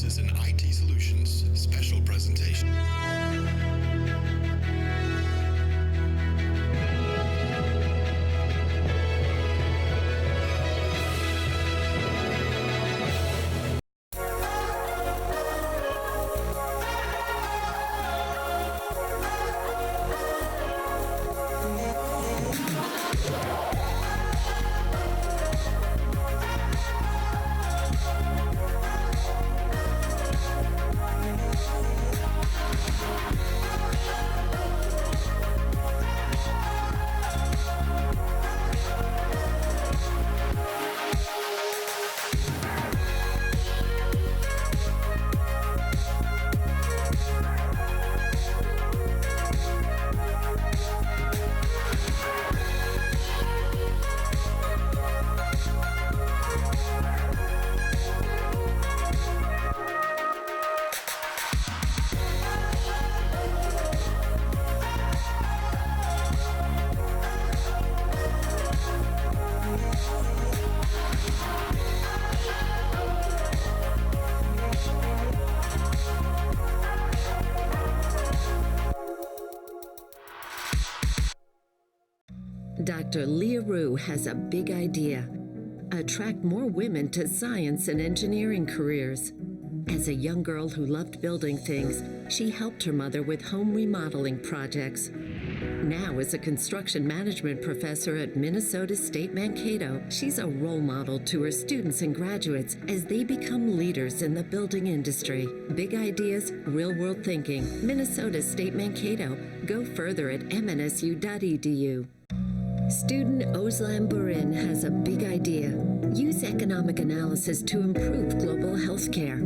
This is an IT Solutions special presentation. Dr. Leah Rue has a big idea: attract more women to science and engineering careers. As a young girl who loved building things, she helped her mother with home remodeling projects. Now, as a construction management professor at Minnesota State Mankato, she's a role model to her students and graduates as they become leaders in the building industry. Big ideas, real-world thinking. Minnesota State Mankato. Go further at mnsu.edu. Student Özlem Burin has a big idea: use economic analysis to improve global health care.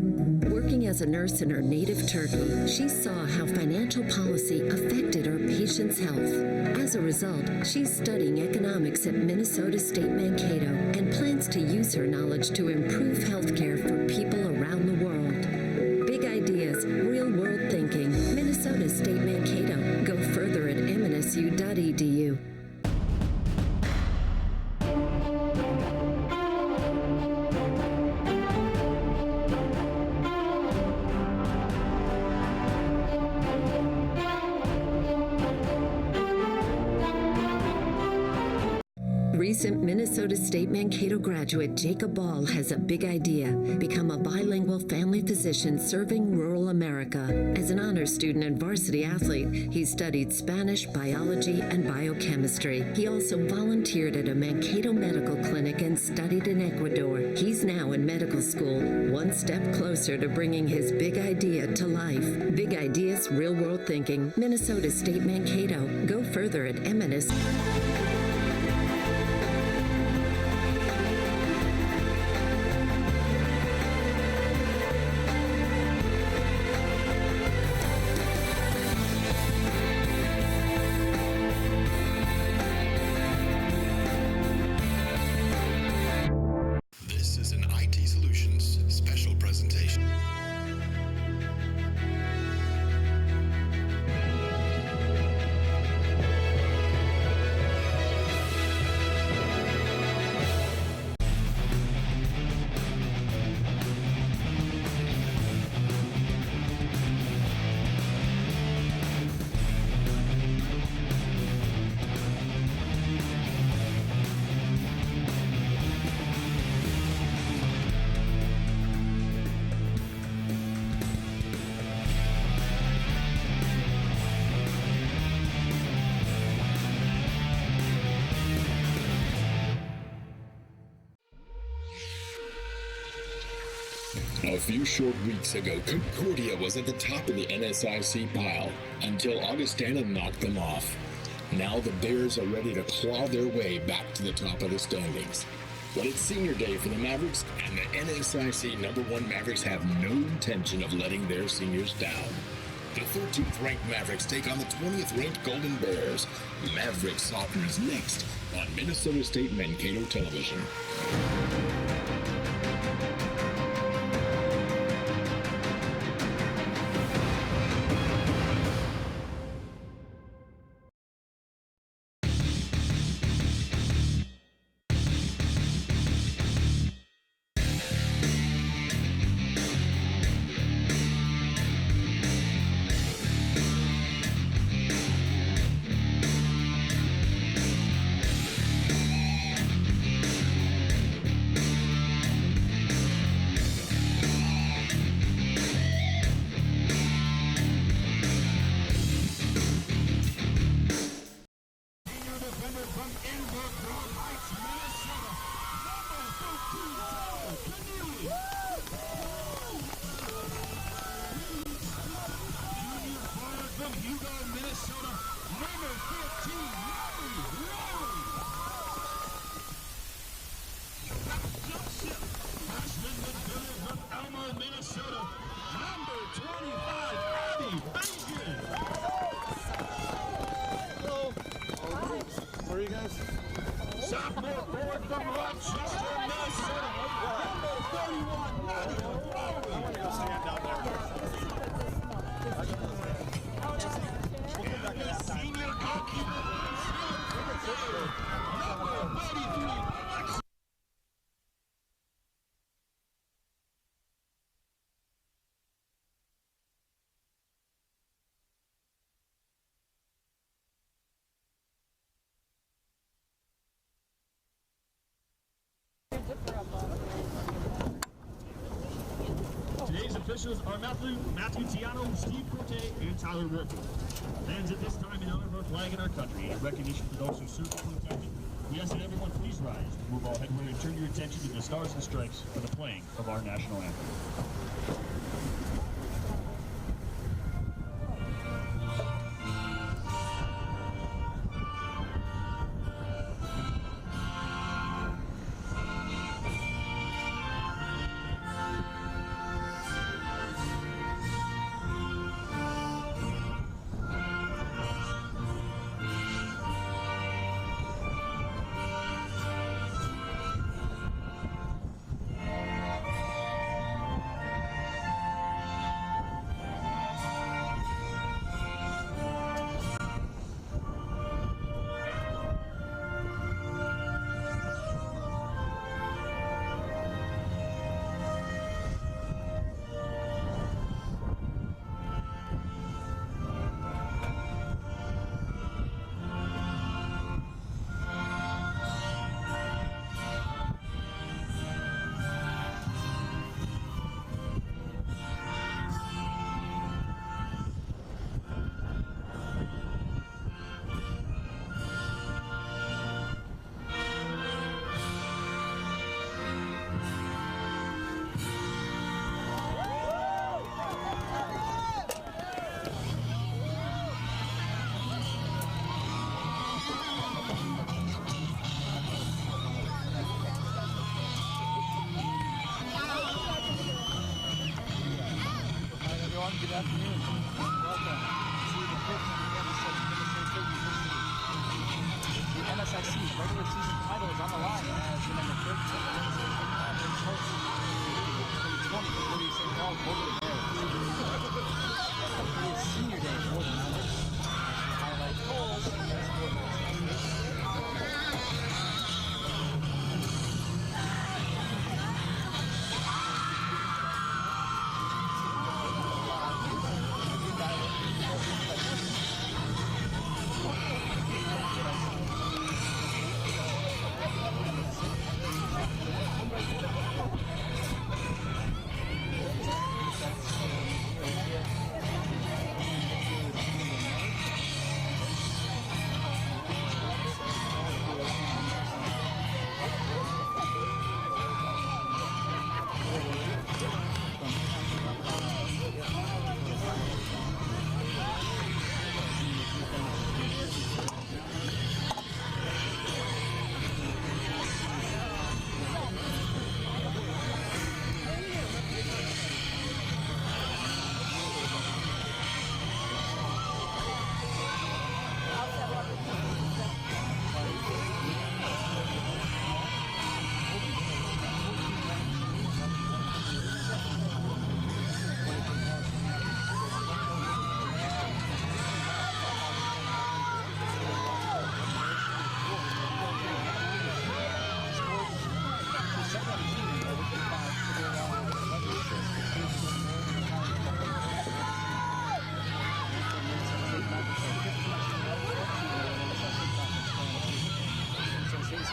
Working as a nurse in her native Turkey, she saw how financial policy affected her patients' health. As a result, she's studying economics at Minnesota State Mankato and plans to use her knowledge to improve health care for people around the world. Big ideas, real-world thinking. Minnesota State Mankato. Go further at mnsu.edu. Recent Minnesota State Mankato graduate Jacob Ball has a big idea: become a bilingual family physician serving rural America. As an honors student and varsity athlete, he studied Spanish, biology, and biochemistry. He also volunteered at a Mankato medical clinic and studied in Ecuador. He's now in medical school, one step closer to bringing his big idea to life. Big ideas, real-world thinking. Minnesota State Mankato. Go further at MNS. This is an IT Solutions special presentation. A few short weeks ago, Concordia was at the top of the NSIC pile until Augustana knocked them off. Now the Bears are ready to claw their way back to the top of the standings. But it's senior day for the Mavericks, and the NSIC #1 Mavericks have no intention of letting their seniors down. The 13th ranked Mavericks take on the 20th ranked Golden Bears. Mavericks Soccer is next on Minnesota State Mankato Television. Minnesota, number 25, Abby Bajan. Hello. Where are you guys? Sophomore forward from Rochester, Minnesota, number 31, Nadia Rowan. I want to go stand down there. And the senior goalkeeper, number 33, Today's officials are Matthew Tiano, Steve Corte, and Tyler Workman. Fans, at this time, in honor of our flag and our country, and recognition for those who serve and protect it, we ask that everyone please rise, move all headway, and turn your attention to the Stars and Stripes for the playing of our national anthem. Good afternoon. Welcome to the 15th The NSIC's regular season title is on the line as the number 13 Conference hosts the 20 Concordia-St over the Bears. It is senior day for the Niners. Highlight goals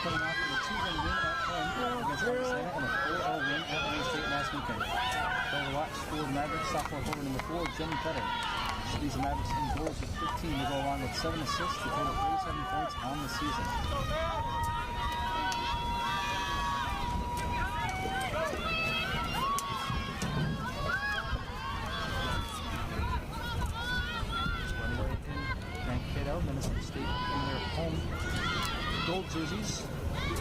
coming off of a 2-1 win at home against Arizona and a 4-0 win at Wayne State last weekend. Over watch for the Mavericks, sophomore forward number 4, Jenny Cutter. She leads the Mavericks in goals with 15 to go along with 7 assists to total 37 points on the season. Runaway in Mankato, Minnesota State in their home gold jerseys.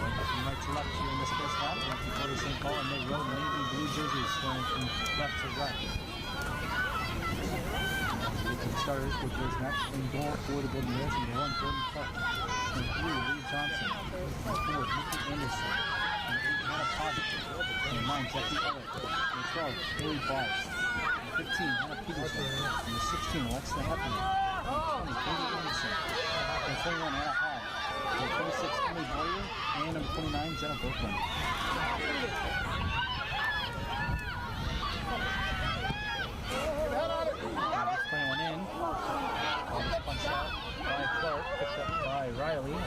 From right to left here in this first half, Concordia-St. Paul and their road navy blue jerseys going from left to right. Starters with yours next. In goal for the Golden Bears, number 1, Jordan Clark. Number 3, Lee Johnson. Number 4, Nikki Anderson. Number 8, Hannah Potter. Number 9, Jackie Elliott. Number 12, Haley Bars. Number 15, Hannah Peterson. Number 16, Alexa Hepburn. Number 20, Katie Anderson. Number 21, Anna Hall. Number 26, Emily Boyer. And number 29, Jenna Berkman. Playing one in. This punch out by Clark, picked up by Riley. And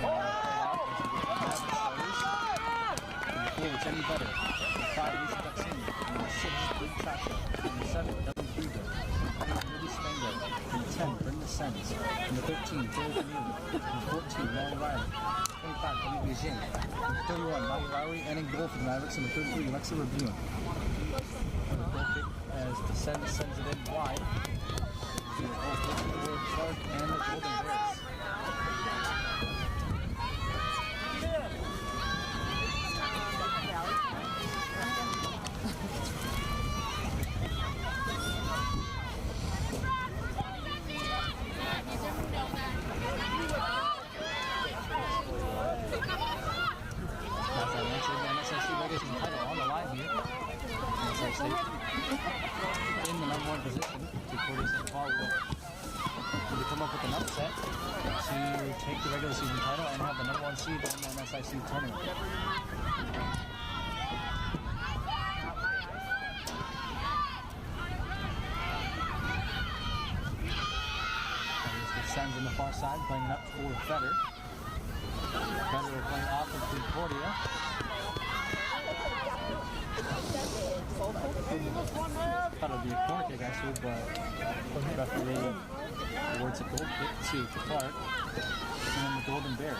number 4 was Jenny Butter. Number 5, Lisa Duxini. Number 6, Luke Chacha. Number 7, Ellen Krieger. Number 8, Libby Spangler. Number 10, Brenda Sens. Number 13, Joel Vanille. Number 14, Molly Riley. 25, Olivia Jing. Number 31, Molly Riley. And in goal for the Mavericks. Number 33, Alexa Rebune. The goal kick as the sends it in wide. Clark and the Golden Bears. As I mentioned, the NSIC regulation title on the line here. NSI State in the number 1 position. Concordia-St. Paul will to come up with an upset to take the regular season title and have the number 1 seed in the NSIC tournament. Sends on the far side, playing up for Fetter. Fetter playing off of Concordia. That'll be a corner kick actually, but referee awards a goal kick to Clark and the Golden Bears.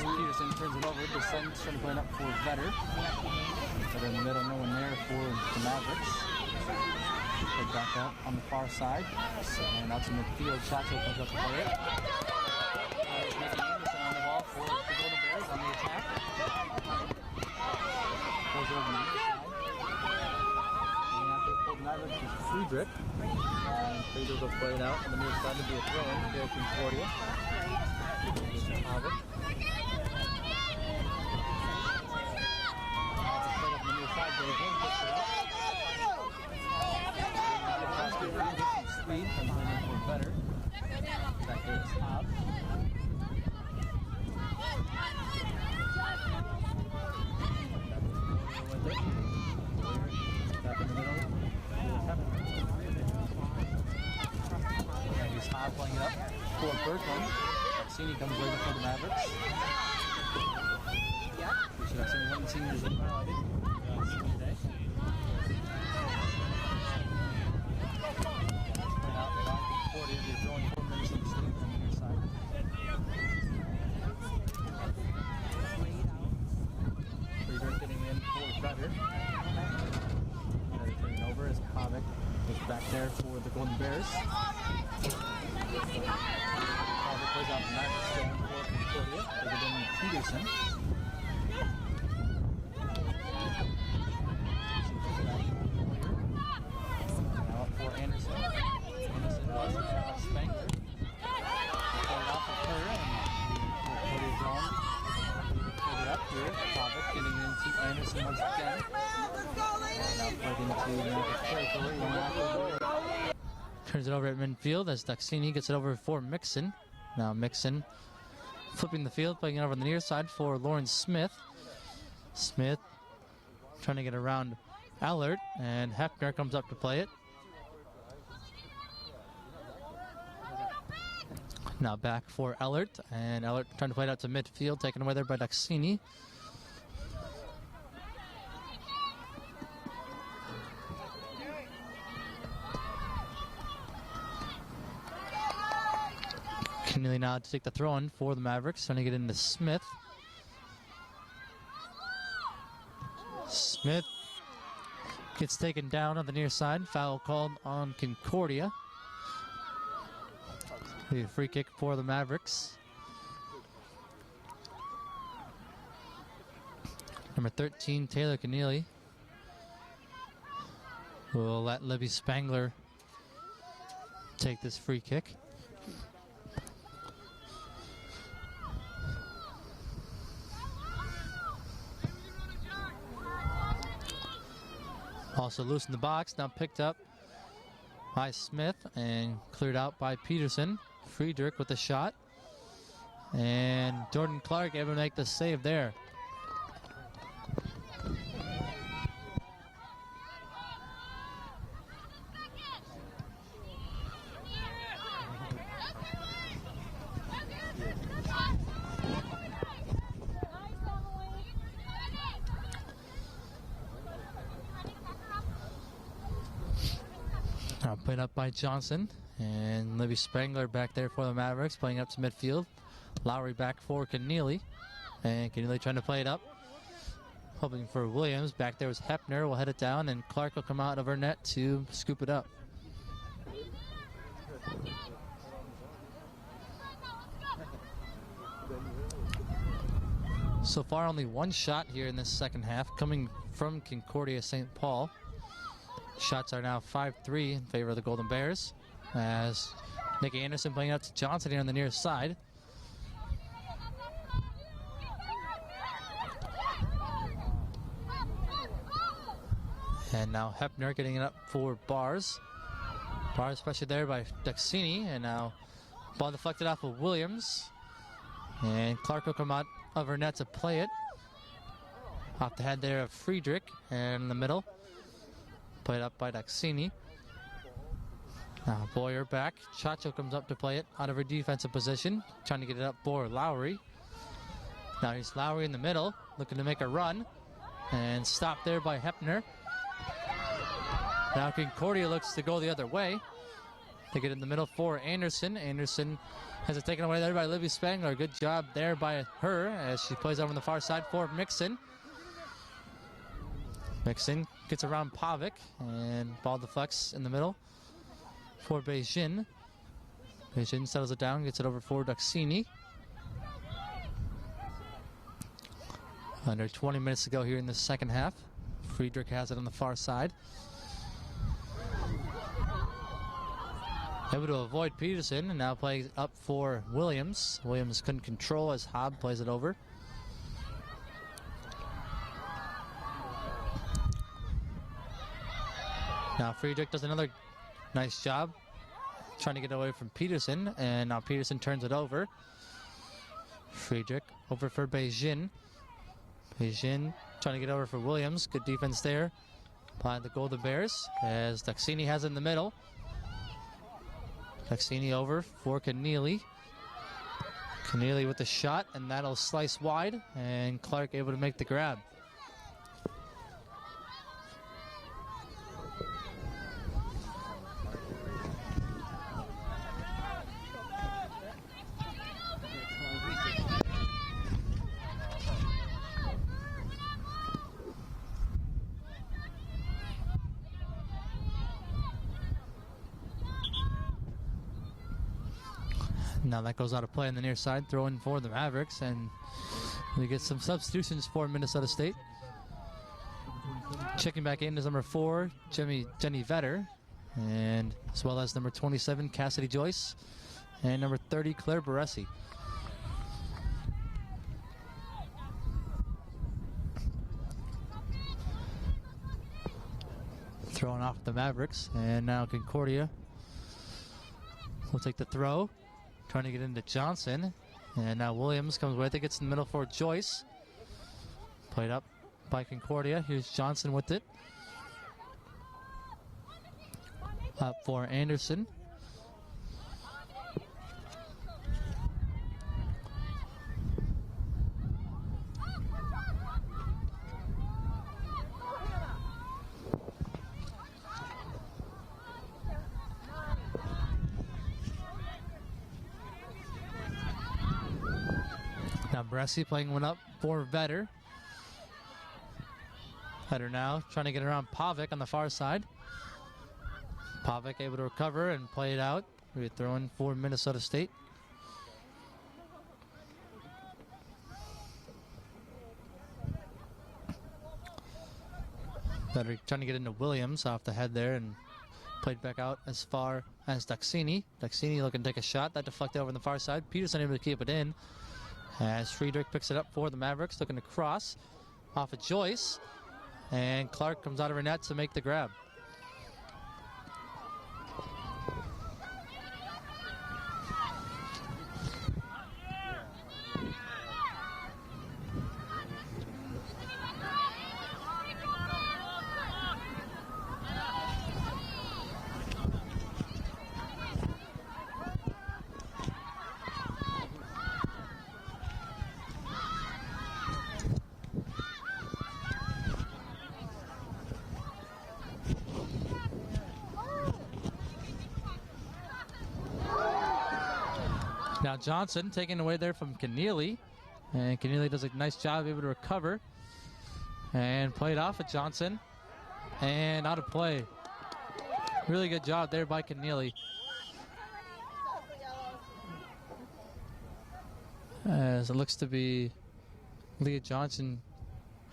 Peterson turns it over. The Suns trying to play it up for Vetter. Vetter in the middle, no one there for the Mavericks. Played back out on the far side. And out to midfield. Chacho comes up to play it. There's Nikki Anderson on the ball for the Golden Bears on the attack. Goes over the near side. And after the Mavericks is Friedrich. And Friedrich will play it out on the near side to be a throw-in for Concordia. Havoc. Speed comes in for Better. Back there is Hobb. Back in the middle. And here's Hobb playing it up for Berkman. Duxini comes over for the Mavericks. We should have seen one team is highlighted. Today. Playing out by Concordia. They're throwing 4 minutes in the state on the near side. Friedrich getting in for Better. Better turning over as Pavic is back there for the Golden Bears. Pavic plays out the Mavericks going for Concordia. They get in Peterson. For Anderson. Anderson was Spangler. Played off of her and Concordia drawn. Put it up here. Pavic getting into Anderson once again. And now played into Mankato territory. Turns it over at midfield as Duxini gets it over for Mixon. Now Mixon flipping the field, playing it over on the near side for Lauren Smith. Smith trying to get around Allert, and Hefner comes up to play it. Now back for Ellert, and Ellert trying to play it out to midfield, taken away there by Duxini. Keneally now to take the throw-in for the Mavericks, trying to get into Smith. Smith gets taken down on the near side. Foul called on Concordia. A free kick for the Mavericks. Number 13, Taylor Keneally, will let Libby Spangler take this free kick. Also loose in the box, now picked up by Smith and cleared out by Peterson. Friedrich with the shot. And Jordan Clark able to make the save there. Now played up by Johnson, and Libby Spangler back there for the Mavericks, playing up to midfield. Lowry back for Keneally, and Keneally trying to play it up, hoping for Williams. Back there was Hepner, will head it down, and Clark will come out of her net to scoop it up. So far only one shot here in this second half, coming from Concordia-St. Paul. Shots are now 5-3 in favor of the Golden Bears, as Nikki Anderson playing out to Johnson here on the near side. And now Hepner getting it up for Bars. Bars pressured there by Duxini, and now ball deflected off of Williams. And Clark will come out of her net to play it. Off the head there of Friedrich, and in the middle. Played up by Duxini. Now Boyer back. Chacho comes up to play it out of her defensive position, trying to get it up for Lowry. Now he's Lowry in the middle, looking to make a run, and stopped there by Hepner. Now Concordia looks to go the other way. They get in the middle for Anderson. Anderson has it taken away there by Libby Spangler. Good job there by her as she plays over on the far side for Mixon. Mixon gets around Pavic, and ball deflects in the middle for Beijing. Beijing settles it down, gets it over for Duxini. Under 20 minutes to go here in the second half. Friedrich has it on the far side. Able to avoid Peterson, and now plays up for Williams. Williams couldn't control as Hobb plays it over. Now Friedrich does another nice job trying to get away from Peterson, and now Peterson turns it over. Friedrich over for Beijing. Beijing trying to get over for Williams. Good defense there by the Golden Bears as Duxini has it in the middle. Duxini over for Keneally. Keneally with the shot, and that'll slice wide, and Clark able to make the grab. Now that goes out of play on the near side, throw in for the Mavericks, and we get some substitutions for Minnesota State. Checking back in is number 4, Jenny Vetter, and as well as number 27, Cassidy Joyce, and number 30, Claire Baresi. Throwing off the Mavericks, and now Concordia will take the throw. Trying to get into Johnson, and now Williams comes with it, gets in the middle for Joyce. Played up by Concordia. Here's Johnson with it. Up for Anderson. Now Baresi playing one up for Vetter. Header now, trying to get around Pavic on the far side. Pavic able to recover and play it out. We're throwing for Minnesota State. Better trying to get into Williams off the head there and played back out as far as Duxini. Duxini looking to take a shot. That deflected over on the far side. Peterson able to keep it in. As Friedrich picks it up for the Mavericks, looking to cross off of Joyce. And Clark comes out of her net to make the grab. Now Johnson taken away there from Keneally. And Keneally does a nice job able to recover. And played off of Johnson. And out of play. Really good job there by Keneally. As it looks to be Leah Johnson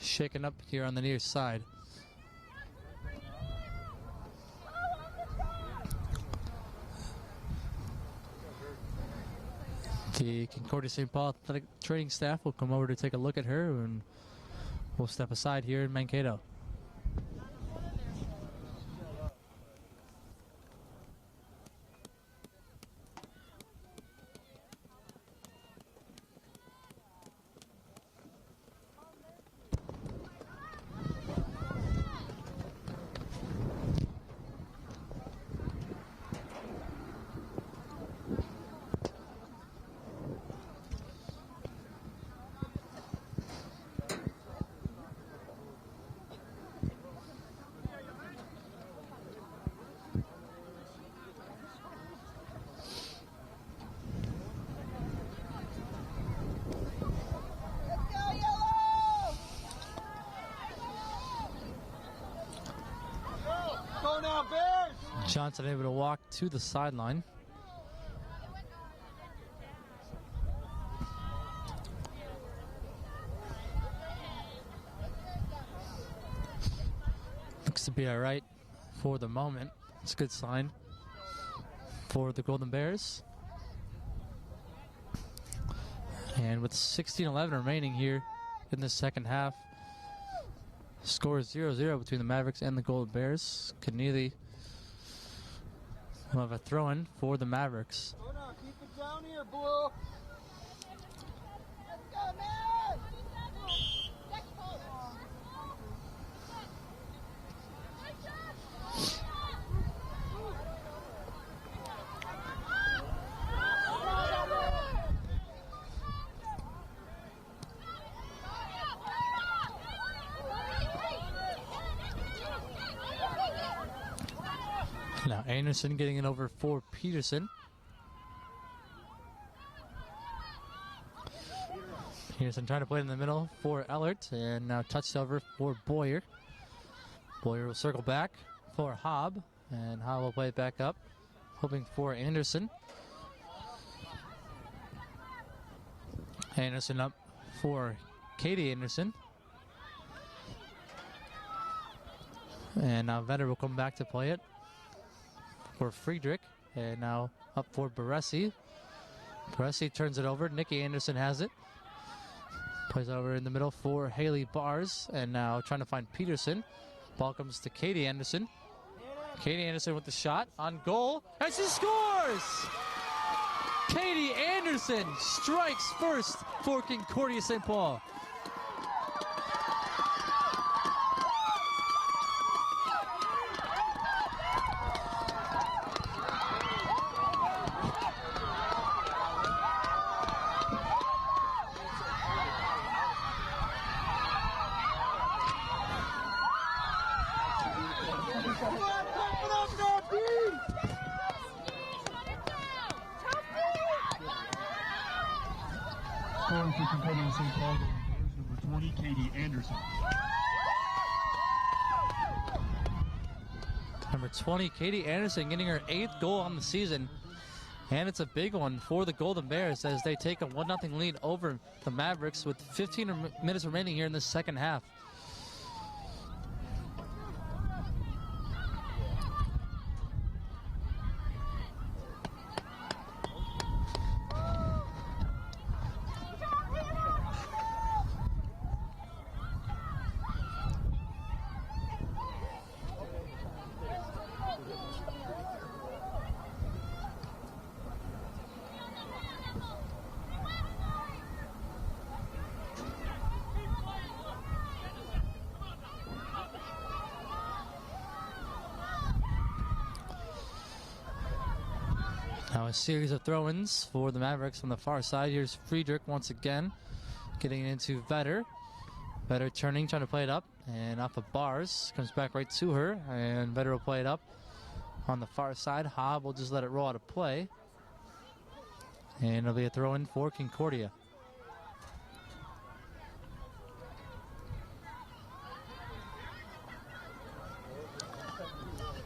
shaken up here on the near side. The Concordia-St. Paul athletic training staff will come over to take a look at her, and we'll step aside here in Mankato. Johnson able to walk to the sideline. Looks to be all right for the moment. It's a good sign for the Golden Bears. And with 16-11 remaining here in the second half, score is 0-0 between the Mavericks and the Golden Bears. Keneally will have a throw-in for the Mavericks. Oh no, keep it down here, Blue. Let's go, man! Now Anderson getting it over for Peterson. Peterson trying to play it in the middle for Ellert, and now touched over for Boyer. Boyer will circle back for Hobb, and Hobb will play it back up, hoping for Anderson. Anderson up for Katie Anderson. And now Vetter will come back to play it for Friedrich, and now up for Baresi. Baresi turns it over. Nikki Anderson has it. Plays over in the middle for Haley Bars, and now trying to find Peterson. Ball comes to Katie Anderson. Katie Anderson with the shot on goal, and she scores! Katie Anderson strikes first for Concordia-St. Paul. Scoring for Concordia-St. Paul, number 20, Katie Anderson. Number 20, Katie Anderson, getting her 8th goal on the season. And it's a big one for the Golden Bears as they take a 1-0 lead over the Mavericks with 15 minutes remaining here in the second half. Now a series of throw-ins for the Mavericks on the far side. Here's Friedrich once again, getting into Vetter. Vetter turning, trying to play it up, and off of Bars. Comes back right to her, and Vetter will play it up on the far side. Hobb will just let it roll out of play. And it'll be a throw-in for Concordia.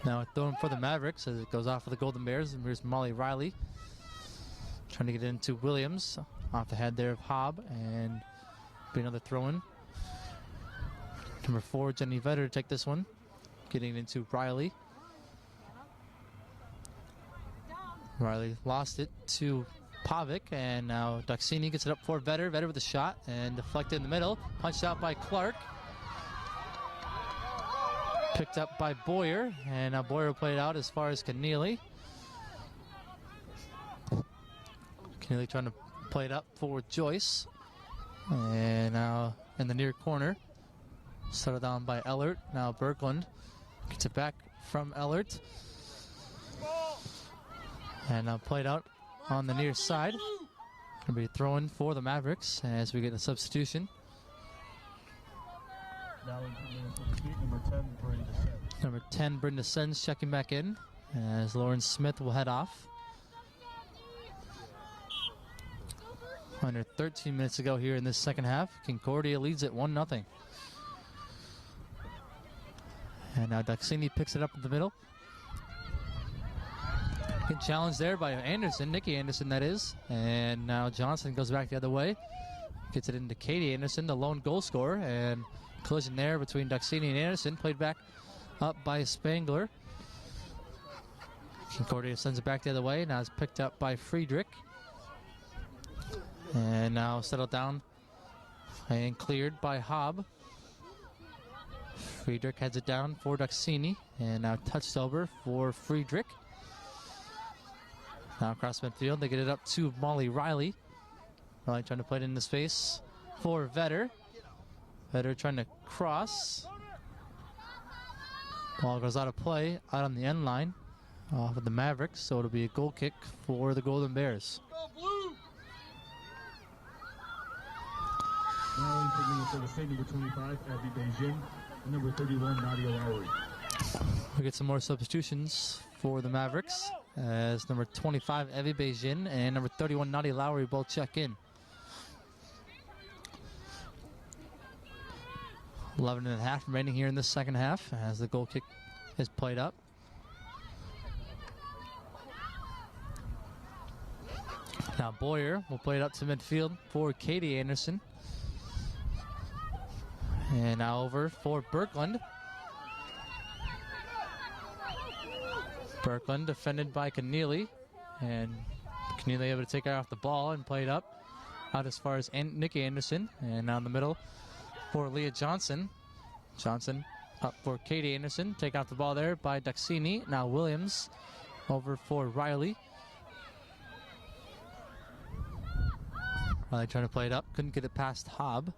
Now a throw-in for the Mavericks as it goes off for the Golden Bears. And here's Molly Riley trying to get into Williams. Off the head there of Hobb, and be another throw-in. Number 4, Jenny Vetter to take this one. Getting into Riley. Riley lost it to Pavic, and now Duxini gets it up for Vetter. Vetter with a shot, and deflected in the middle. Punched out by Clark. Picked up by Boyer, and now Boyer will play it out as far as Keneally. Keneally trying to play it up for Joyce. And now in the near corner, settled down by Ellert. Now Berglund gets it back from Ellert. And now played out on the near side. Gonna be throwing for the Mavericks as we get a substitution. Now number 10, Brenda Sens. Number 10, Brenda Sens checking back in as Lauren Smith will head off. Under 13 minutes to go here in this second half. Concordia leads it 1-0. And now Duxini picks it up in the middle. Good challenge there by Anderson, Nikki Anderson that is. And now Johnson goes back the other way. Gets it into Katie Anderson, the lone goal scorer. And collision there between Duxini and Anderson. Played back up by Spangler. Concordia sends it back the other way. Now it's picked up by Friedrich. And now settled down and cleared by Hobb. Friedrich heads it down for Duxini. And now touched over for Friedrich. Now across midfield, they get it up to Molly Riley. Riley trying to play it into space for Vetter. Vetter trying to cross. Ball goes out of play, out on the end line off of the Mavericks, so it'll be a goal kick for the Golden Bears. Now in for the state, number 25, Abby Beijing, and number 31, Nadia Lowry. We get some more substitutions for the Mavericks as number 25, Evie Beijing, and number 31, Nadia Lowry both check in. 11.5 remaining here in the second half as the goal kick is played up. Now Boyer will play it up to midfield for Katie Anderson. And now over for Berglund. Berglund defended by Keneally. And Keneally able to take her off the ball and play it up out as far as Nikki Anderson. And now in the middle for Leah Johnson. Johnson up for Katie Anderson. Take out the ball there by Duxini. Now Williams over for Riley. Riley trying to play it up. Couldn't get it past Hobb.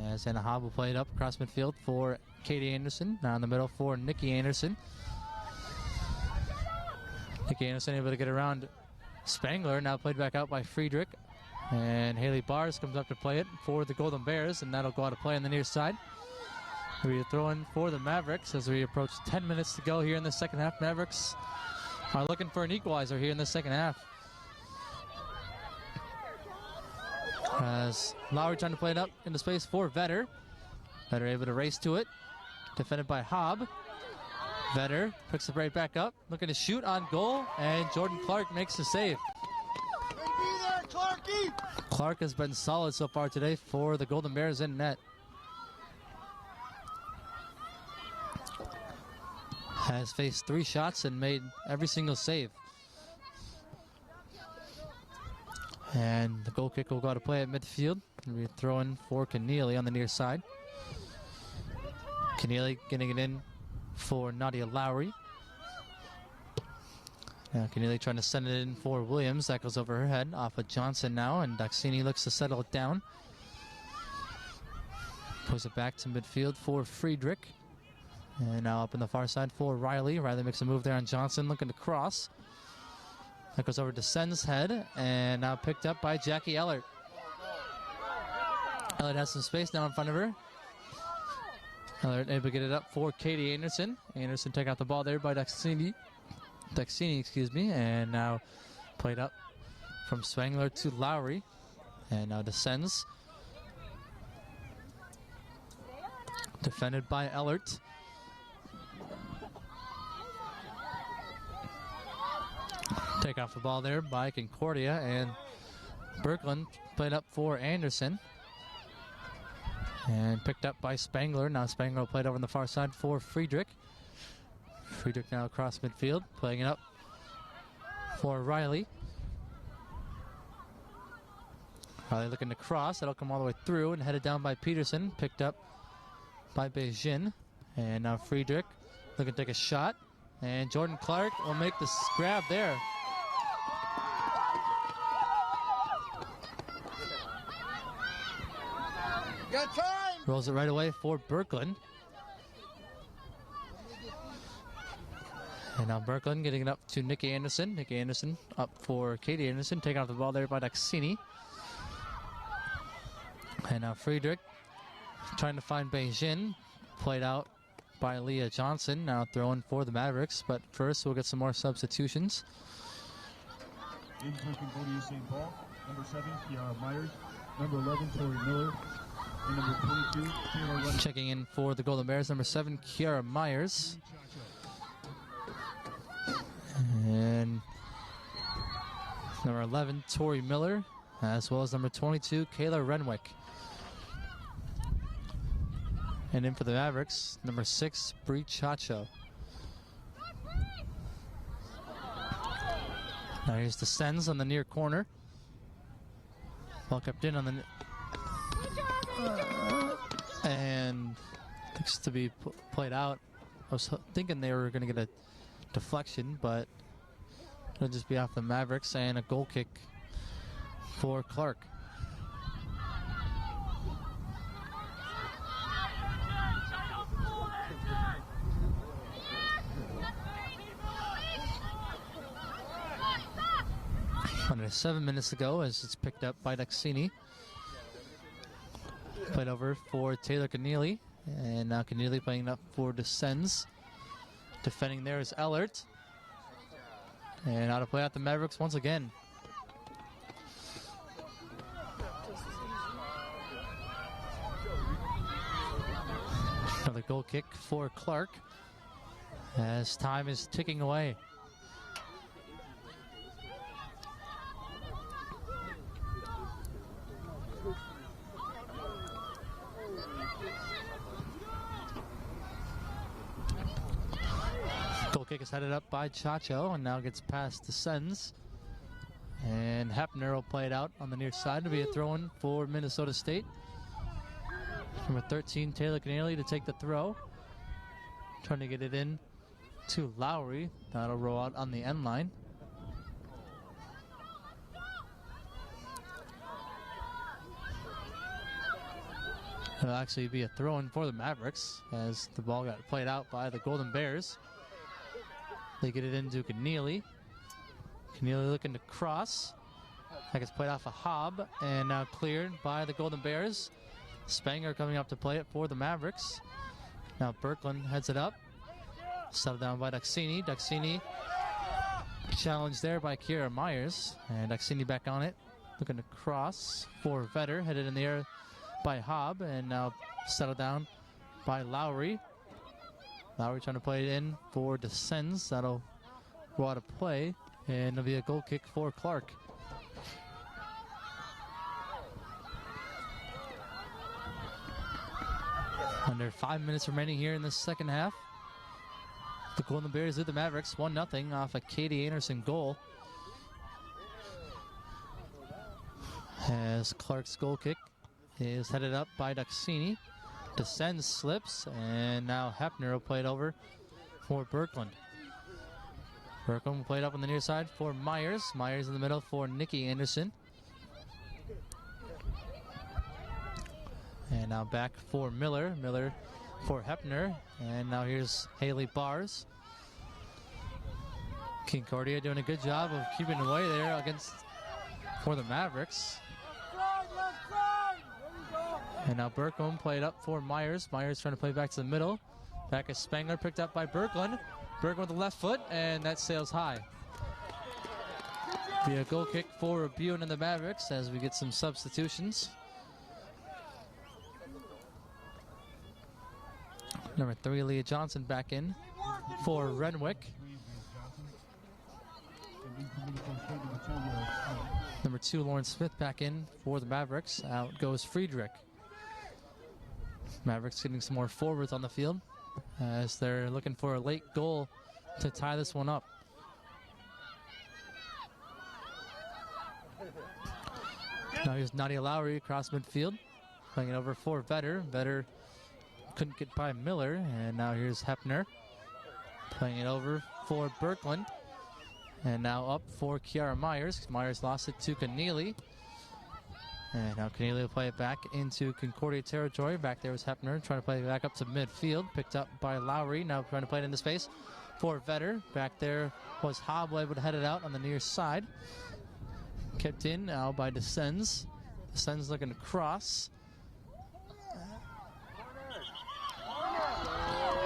As Anna Hobb will play it up across midfield for Katie Anderson. Now in the middle for Nikki Anderson. Nikki Anderson able to get around Spangler. Now played back out by Friedrich. And Haley Bars comes up to play it for the Golden Bears. And that'll go out of play on the near side. We're throwing for the Mavericks as we approach 10 minutes to go here in the second half. Mavericks are looking for an equalizer here in the second half. As Lowry trying to play it up into space for Vetter. Vetter able to race to it. Defended by Hobb. Vetter picks it right back up, looking to shoot on goal, and Jordan Clark makes the save. Be there, Clarky! Clark has been solid so far today for the Golden Bears in net. Has faced 3 shots and made every single save. And the goal kick will go to play at midfield. We throw in for Keneally on the near side. Keneally getting it in for Nadia Lowry. Now Keneally trying to send it in for Williams. That goes over her head off of Johnson now, and Daxini looks to settle it down. Puts it back to midfield for Friedrich. And now up in the far side for Riley. Riley makes a move there on Johnson, looking to cross. That goes over to Sen's head, and now picked up by Jackie Ellert. Ellert has some space now in front of her. Ellert able to get it up for Katie Anderson. Anderson take out the ball there by Daxini, and now played up from Spangler to Lowry, and now descends. Defended by Ellert. Take off the ball there by Concordia, and Berkland played up for Anderson. And picked up by Spangler. Now Spangler played over on the far side for Friedrich. Friedrich now across midfield, playing it up for Riley. Riley looking to cross. That'll come all the way through and headed down by Peterson. Picked up by Beijing. And now Friedrich looking to take a shot. And Jordan Clark will make the grab there. Got time! Rolls it right away for Berkland. And now Berkland getting it up to Nikki Anderson. Nikki Anderson up for Katie Anderson. Taking off the ball there by Daxini. And now Friedrich trying to find Beijing. Played out by Leah Johnson. Now throwing for the Mavericks. But first we'll get some more substitutions. In for Concordia-St. Paul, number 7, Kiara Myers, number 11, Tori Miller, and number 22, Taylor Running. Checking in for the Golden Bears, number 7, Kiara Myers. And number 11, Tori Miller, as well as number 22, Kayla Renwick. And in for the Mavericks, number 6, Bree Chacho. Now here's the Sens on the near corner. Ball kept in on the... and looks to be played out. I was thinking they were going to get a deflection, but it'll just be off the Mavericks, and a goal kick for Clark. Under 7 minutes to go as it's picked up by Daxini. Played over for Taylor Keneally, and now Keneally playing up for Descends. Defending there is Ellert. And out to play out the Mavericks once again. Another goal kick for Clark as time is ticking away. Goal kick is headed up by Chacho and now gets past the Sens. And Hepner will play it out on the near side to be a throw-in for Minnesota State. Number 13, Taylor Keneally to take the throw. Trying to get it in to Lowry. That'll roll out on the end line. It'll actually be a throw-in for the Mavericks as the ball got played out by the Golden Bears. They get it into Keneally. Keneally looking to cross. That gets played off a Hobb and now cleared by the Golden Bears. Spanger coming up to play it for the Mavericks. Now Berkland heads it up. Settled down by Daxini. Daxini challenged there by Kiara Myers. And Daxini back on it. Looking to cross for Vetter. Headed in the air by Hobb. And now settled down by Lowry. Lowry trying to play it in for the Sens. That'll go out of play, and it'll be a goal kick for Clark. Under 5 minutes remaining here in the second half. The Golden Bears lead the Mavericks 1-0 off a Katie Anderson goal. As Clark's goal kick is headed up by Duxini. Descends, slips, and now Hepner will play it over for Birkeland. Birkeland will play it up on the near side for Myers. Myers in the middle for Nikki Anderson. And now back for Miller. Miller for Hepner. And now here's Haley Bars. Concordia doing a good job of keeping away there against for the Mavericks. And now Birkeland played up for Myers. Myers trying to play back to the middle. Back is Spangler, picked up by Birkeland. Birkeland with the left foot, and that sails high. Be a goal kick for Buin and the Mavericks as we get some substitutions. Number 3, Leah Johnson back in for Renwick. Number 2, Lauren Smith back in for the Mavericks. Out goes Friedrich. Mavericks getting some more forwards on the field as they're looking for a late goal to tie this one up. Now here's Nadia Lowry across midfield, playing it over for Vetter. Vetter couldn't get by Miller, and now here's Hepner playing it over for Birkeland. And now up for Kiara Myers. Myers lost it to Keneally. And now Keneally will play it back into Concordia territory. Back there was Hepner trying to play it back up to midfield. Picked up by Lowry. Now trying to play it into space for Vetter. Back there was Hobble able to head it out on the near side. Kept in now by Descends. Descends looking to cross.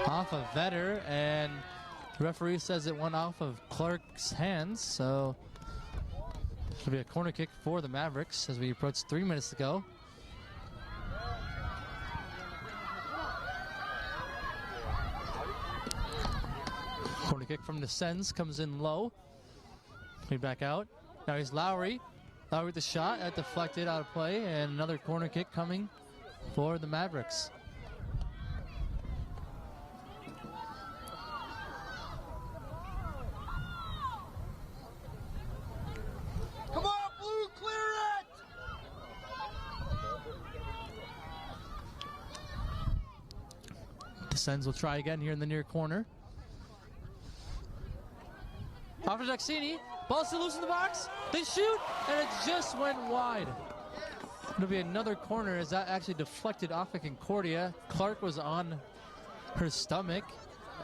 Off of Vetter, and the referee says it went off of Clark's hands, so it'll be a corner kick for the Mavericks as we approach 3 minutes to go. Corner kick from the Sens comes in low. Be back out. Now here's Lowry. Lowry with the shot, that deflected out of play, and another corner kick coming for the Mavericks. Sens will try again here in the near corner. Off to Duxini. Ball still loose in the box. They shoot, and it just went wide. It'll be another corner as that actually deflected off of Concordia. Clark was on her stomach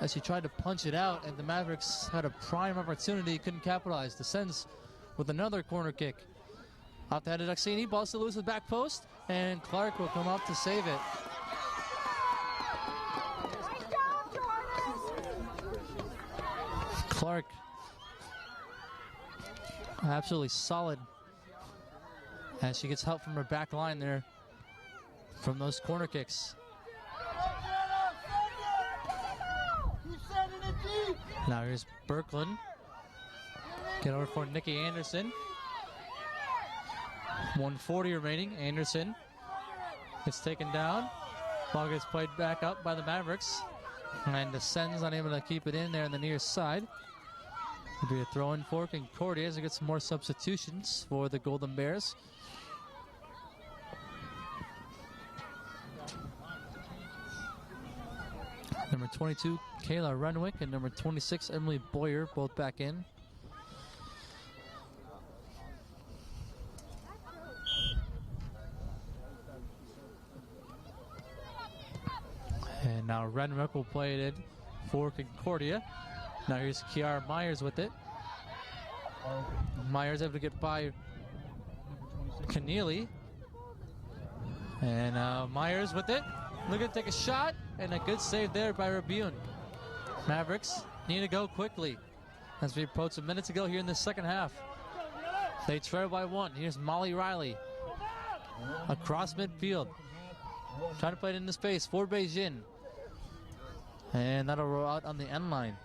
as she tried to punch it out, and the Mavericks had a prime opportunity, couldn't capitalize. The Sens with another corner kick. Off the head of Duxini. Ball still loose at the back post, and Clark will come up to save it. Clark, absolutely solid as she gets help from her back line there from those corner kicks. Now here's Birkeland. Get over for Nikki Anderson. 1:40 remaining. Anderson gets taken down. Ball gets played back up by the Mavericks. And the Sens unable to keep it in there on the near side. It'll be a throw-in for Concordia as we get some more substitutions for the Golden Bears. Number 22, Kayla Renwick, and number 26, Emily Boyer, both back in. And now Renwick will play it in for Concordia. Now here's Kiara Myers with it. Myers able to get by Keneally. And Myers with it. Looking to take a shot, and a good save there by Rabun. Mavericks need to go quickly as we approach a minute to go here in the second half. They trail by 1. Here's Molly Riley across midfield. Trying to play it into space for Beijing. And that'll roll out on the end line.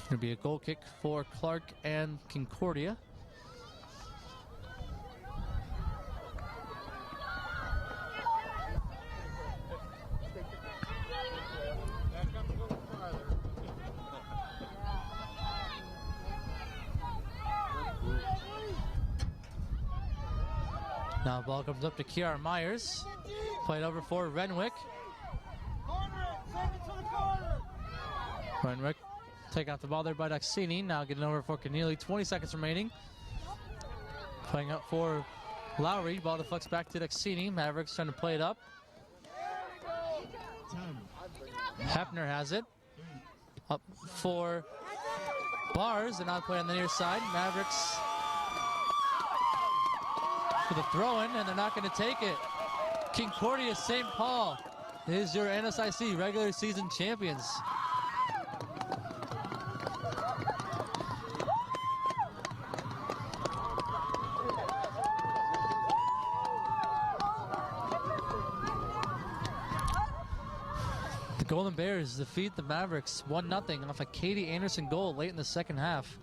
It'll be a goal kick for Clark and Concordia. Now the ball comes up to Kiara Myers. Played over for Renwick. Renwick taking out the ball there by Duxini. Now getting over for Keneally. 20 seconds remaining. Playing up for Lowry. Ball deflects back to Duxini. Mavericks trying to play it up. Hefner has it. Up for Bars. And now play on the near side. Mavericks for the throw-in, and they're not going to take it. Concordia-St. Paul is your NSIC regular season champions. The Golden Bears defeat the Mavericks 1-0 off a Katie Anderson goal late in the second half.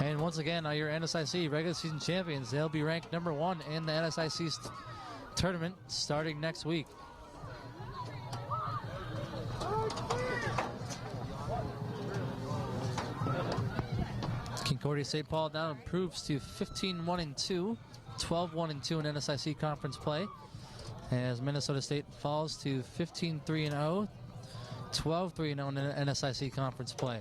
And once again, are your NSIC regular season champions. They'll be ranked number 1 in the NSIC tournament starting next week. Concordia-St. Paul now improves to 15-1-2, 12-1-2 in NSIC conference play, as Minnesota State falls to 15-3-0, 12-3-0 in NSIC conference play.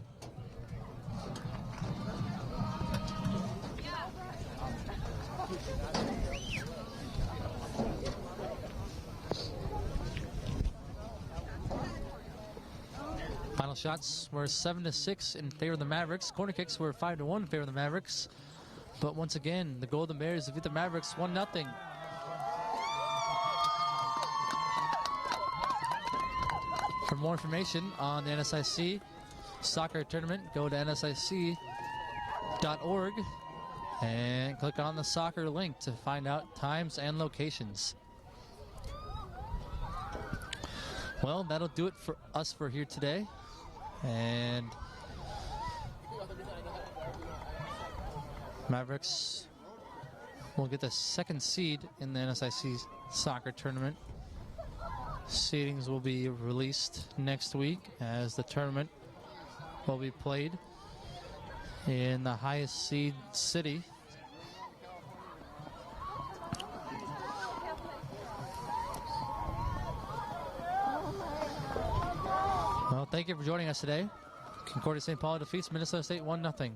Final shots were 7-6 in favor of the Mavericks. Corner kicks were 5-1 in favor of the Mavericks. But once again, the Golden Bears defeat the Mavericks 1-0. For more information on the NSIC soccer tournament, go to nsic.org and click on the soccer link to find out times and locations. Well, that'll do it for us for here today. And Mavericks will get the second seed in the NSIC soccer tournament. Seedings will be released next week as the tournament will be played in the highest seed city. Well, thank you for joining us today. Concordia-St. Paul defeats Minnesota State 1-0.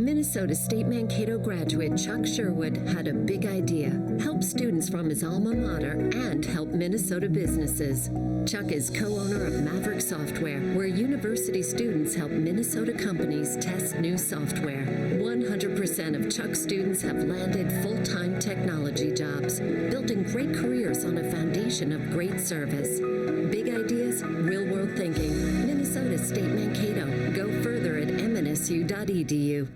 Minnesota State Mankato graduate Chuck Sherwood had a big idea: help students from his alma mater and help Minnesota businesses. Chuck is co-owner of Maverick Software, where university students help Minnesota companies test new software. 100% of Chuck's students have landed full-time technology jobs, building great careers on a foundation of great service. Big ideas, real-world thinking. Minnesota State Mankato. Go further at mnsu.edu.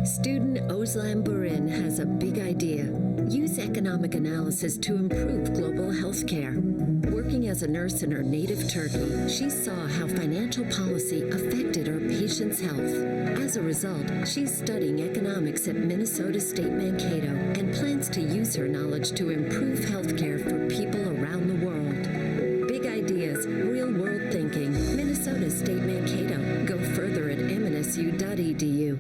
Student Ozlan Burin has a big idea. Use economic analysis to improve global health care. Working as a nurse in her native Turkey, she saw how financial policy affected her patients' health. As a result, she's studying economics at Minnesota State Mankato and plans to use her knowledge to improve health care for people around the world. Big ideas, real-world thinking. Minnesota State Mankato. Go further at mnsu.edu.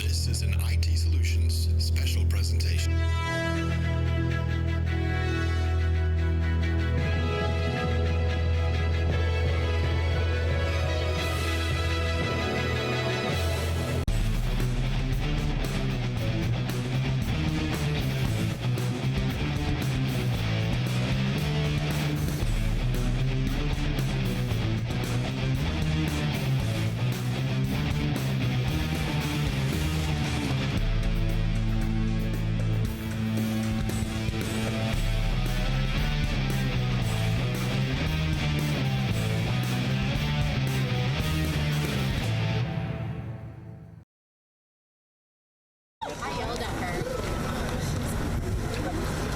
This is an IT Solutions special presentation.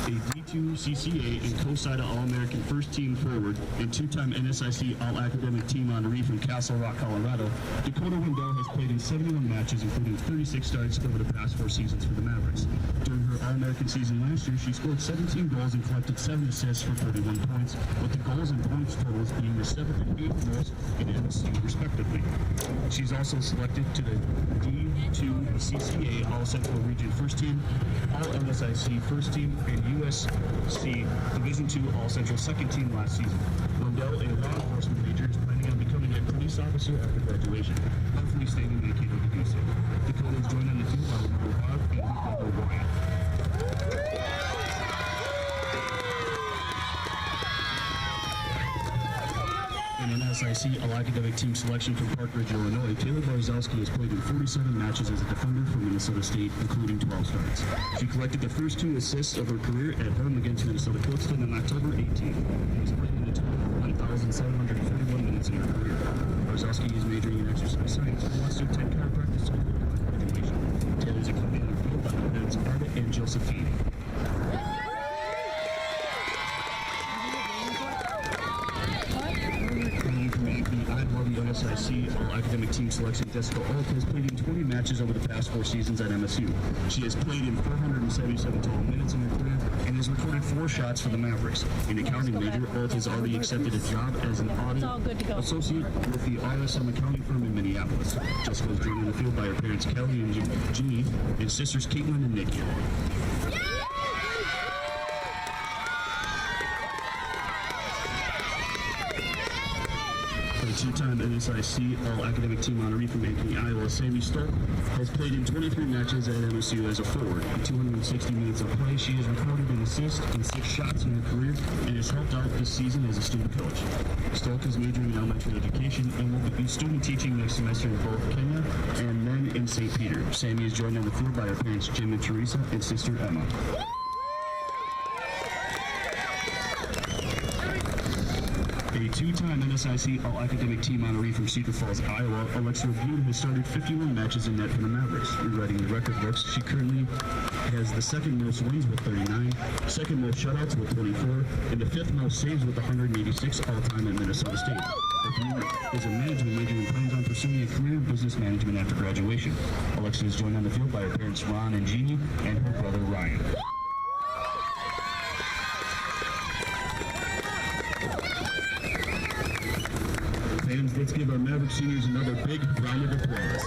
A D2 CCA and COSIDA All-American First Team forward and two-time NSIC All-Academic Team honoree from Castle Rock, Colorado, Dakota Wendell has played in 71 matches, including 36 starts over the past 4 seasons for the Mavericks. During her All-American season last year, she scored 17 goals and collected 7 assists for 31 points, with the goals and points totals being the 7th and 8th most in MSU, respectively. She's also selected to the D2 CCA All-Central Region First Team, All-NSIC First Team, and USC Division II All-Central Second Team last season. Wendell, a law enforcement major, is planning on becoming a police officer after graduation, hopefully staying in Mankato to do so. Dakota is joined on the field by number 5 and number Ryan. In NSIC All-Academic Team selection from Park Ridge, Illinois, Taylor Barzowski has played in 47 matches as a defender for Minnesota State, including 12 starts. She collected the first 2 assists of her career at home against Minnesota Coastal on October 18th, and has played in a total of 1,741 minutes in her career. Barzowski is majoring in exercise science and wants to attend chiropractic school upon graduation. Taylor's accompanied on the field by her parents Arda and Josephine. NSIC All-Academic Team selection Jessica Alt has played in 20 matches over the past 4 seasons at MSU. She has played in 477 total minutes in her career and has recorded 4 shots for the Mavericks. An accounting major, Alt has already accepted a job as an audit associate with the RSM accounting firm in Minneapolis. Jessica is joined in the field by her parents Kelly and Ginny and sisters Caitlin and Nikki. Two-time NSIC All-Academic Team honoree from Ankeny, Iowa, Sammy Stolk has played in 23 matches at MSU as a forward. In 260 minutes of play, she has recorded an assist and 6 shots in her career and has helped out this season as a student coach. Stolk is majoring in elementary education and will be student teaching next semester in both Kenya and then in St. Peter. Sammy is joined on the field by her parents Jim and Teresa and sister Emma. A two-time NSIC All-Academic Team honoree from Cedar Falls, Iowa, Alexa Bune has started 51 matches in net for the Mavericks, rewriting the record books. She currently has the second most wins with 39, second most shutouts with 24, and the fifth most saves with 186 all-time at Minnesota State. Bune is a management major and plans on pursuing a career in business management after graduation. Alexa is joined on the field by her parents Ron and Jeannie and her brother Ryan. Fans, let's give our Maverick seniors another big round of applause.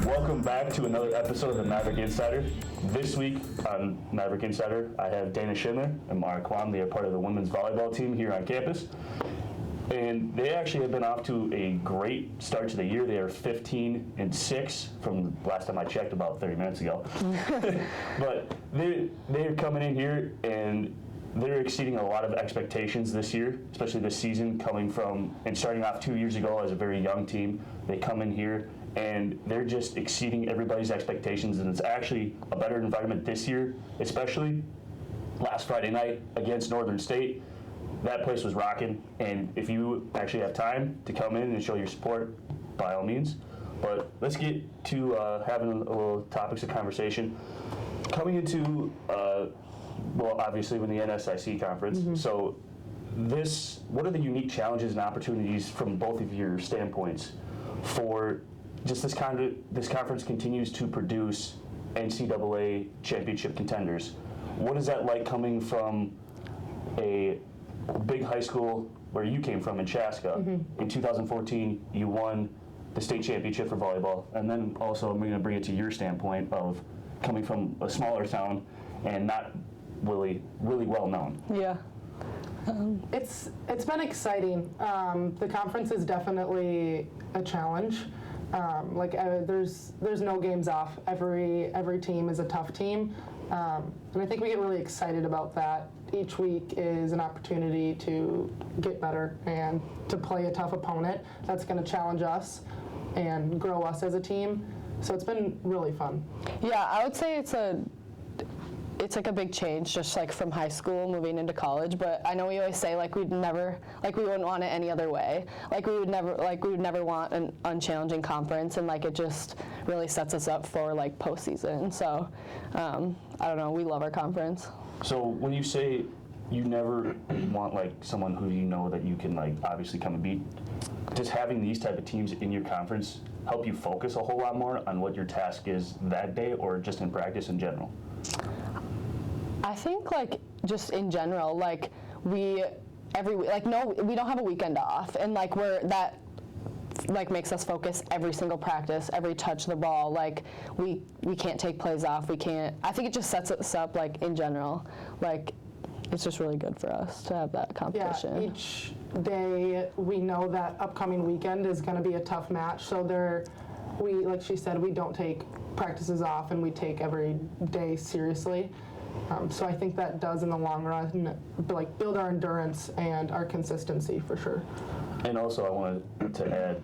Welcome back to another episode of the Maverick Insider. This week on Maverick Insider, I have Dana Schindler and Mara Kwam. They are part of the women's volleyball team here on campus. And they actually have been off to a great start to the year. They are 15-6 from the last time I checked, about 30 minutes ago. But they're coming in here and they're exceeding a lot of expectations this year, especially this season, coming from and starting off 2 years ago as a very young team. They come in here and they're just exceeding everybody's expectations, and it's actually a better environment this year, especially last Friday night against Northern State. That place was rocking, and if you actually have time to come in and show your support, by all means. But let's get to having a little topics of conversation. Coming into, well, obviously, with the NSIC conference, so what are the unique challenges and opportunities from both of your standpoints for just this conference continues to produce NCAA championship contenders? What is that like coming from a big high school where you came from in Chaska? In 2014, you won the state championship for volleyball, and then also I'm going to bring it to your standpoint of coming from a smaller town and not really well known. Yeah. It's been exciting. The conference is definitely a challenge. There's no games off. Every team is a tough team, and I think we get really excited about that. Each week is an opportunity to get better and to play a tough opponent that's going to challenge us and grow us as a team. So it's been really fun. Yeah, I would say it's like a big change, just like from high school moving into college. But I know we always say we wouldn't want it any other way. We would never want an unchallenging conference, and it just really sets us up for postseason. So I don't know, we love our conference. So when you say you never want someone who you know that you can obviously come and beat, does having these type of teams in your conference help you focus a whole lot more on what your task is that day, or just in practice in general? I think just in general, we don't have a weekend off, and makes us focus every single practice, every touch of the ball. We can't take plays off. We can't. I think it just sets us up in general. It's just really good for us to have that competition. Yeah, each day we know that upcoming weekend is going to be a tough match. So like she said, we don't take practices off, and we take every day seriously. So I think that does in the long run like build our endurance and our consistency for sure. And also I wanted to add,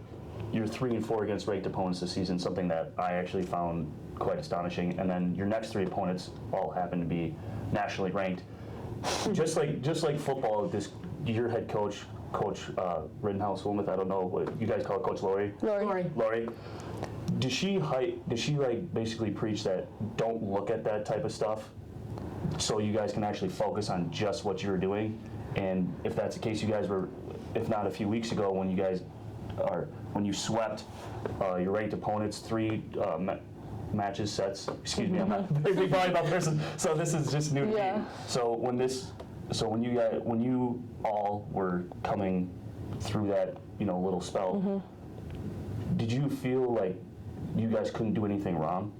you're 3-4 against ranked opponents this season, something that I actually found quite astonishing. And then your next 3 opponents all happen to be nationally ranked. just like football, your head coach, Coach Rittenhouse Wilmuth, I don't know what you guys call it, Coach Lori. Does she like basically preach that don't look at that type of stuff, so you guys can actually focus on just what you're doing? And if that's the case, you guys were, if not a few weeks ago, when you swept your ranked opponents 3 matches, sets. Excuse me, I'm not a very big volleyball person, so this is just new to me. So when you all were coming through that little spell, did you feel like you guys couldn't do anything wrong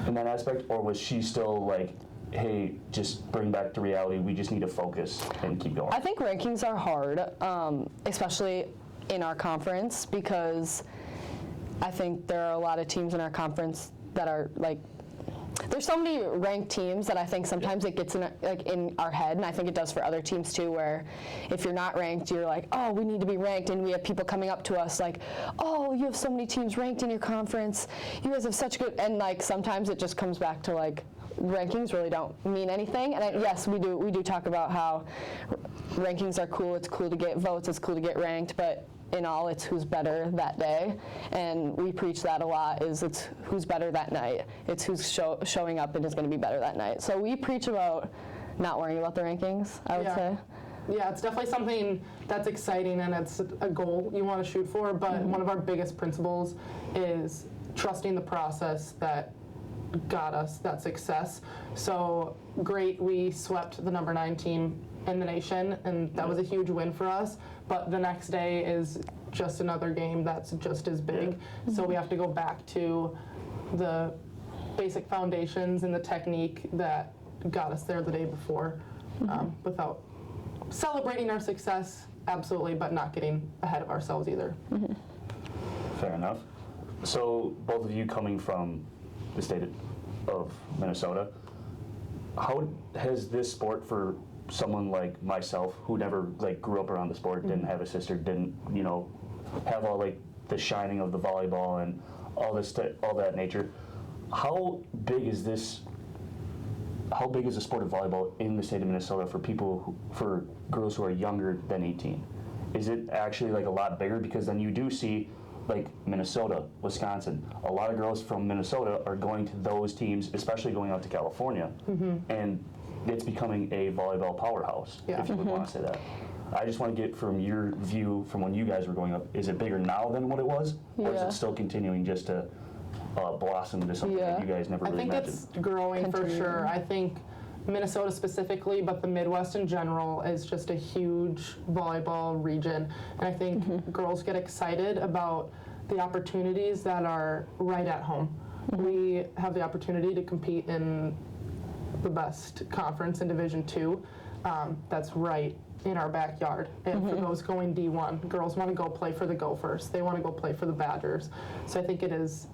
in that aspect, or was she still like, hey, just bring back to reality, we just need to focus and keep going? I think rankings are hard, especially in our conference, because I think there are a lot of teams in our conference that are like, there's so many ranked teams that I think sometimes it gets in our head, and I think it does for other teams too, where if you're not ranked, you're like, oh, we need to be ranked, and we have people coming up to us like, oh, you have so many teams ranked in your conference, you guys have such good, and like sometimes it just comes back to like, rankings really don't mean anything. And yes, we do talk about how rankings are cool, it's cool to get votes, it's cool to get ranked, but in all, it's who's better that day, and we preach that a lot, is it's who's better that night. It's who's showing up and is going to be better that night. So we preach about not worrying about the rankings, I would say. Yeah, it's definitely something that's exciting, and it's a goal you want to shoot for, but one of our biggest principles is trusting the process that got us that success. So great, we swept the number 9 team in the nation, and that was a huge win for us, but the next day is just another game that's just as big. So we have to go back to the basic foundations and the technique that got us there the day before, without celebrating our success, absolutely, but not getting ahead of ourselves either. Fair enough. So both of you coming from the state of Minnesota, how has this sport, for someone like myself who never like grew up around the sport, didn't have a sister, didn't have all like the shining of the volleyball and all that nature, how big is the sport of volleyball in the state of Minnesota for girls who are younger than 18? Is it actually like a lot bigger? Because then you do see like Minnesota, Wisconsin, a lot of girls from Minnesota are going to those teams, especially going out to California, and it's becoming a volleyball powerhouse, if you would want to say that. I just want to get from your view, from when you guys were growing up, is it bigger now than what it was? Or is it still continuing just to blossom into something that you guys never really imagined? I think it's growing for sure. I think Minnesota specifically, but the Midwest in general, is just a huge volleyball region. And I think girls get excited about the opportunities that are right at home. We have the opportunity to compete in the best conference in Division II. That's right in our backyard. And for those going D1, girls want to go play for the Gophers. They want to go play for the Badgers. So I think it is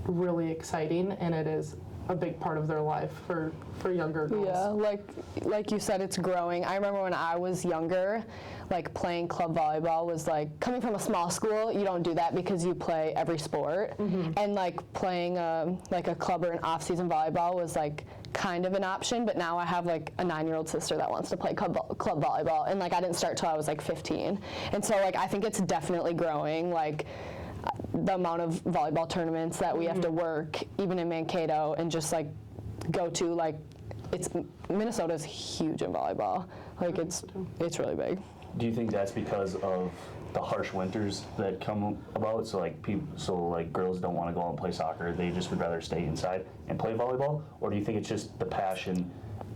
really exciting, and it is a big part of their life for younger girls. Yeah, like you said, it's growing. I remember when I was younger, like playing club volleyball was like, coming from a small school, you don't do that because you play every sport. And like playing like a club or an off-season volleyball was like kind of an option, but now I have like a 9-year-old sister that wants to play club volleyball, and like I didn't start till I was like 15. And so like I think it's definitely growing, like the amount of volleyball tournaments that we have to work, even in Mankato, and just like go to, like, Minnesota's huge in volleyball. Like it's really big. Do you think that's because of the harsh winters that come about? So like girls don't want to go out and play soccer; they just would rather stay inside and play volleyball. Or do you think it's just the passion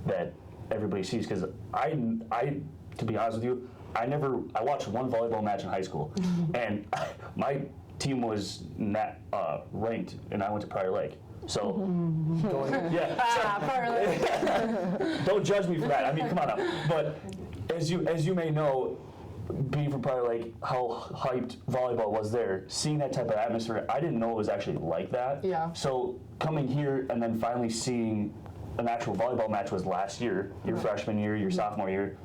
that everybody sees? Because I, to be honest with you, I watched one volleyball match in high school, and my team was not ranked, and I went to Prior Lake. So, Prior Lake. Don't judge me for that. I mean, come on now. But as you may know, being from Prior Lake, how hyped volleyball was there, seeing that type of atmosphere, I didn't know it was actually like that. Yeah. So coming here and then finally seeing an actual volleyball match was last year, your freshman year, your sophomore year.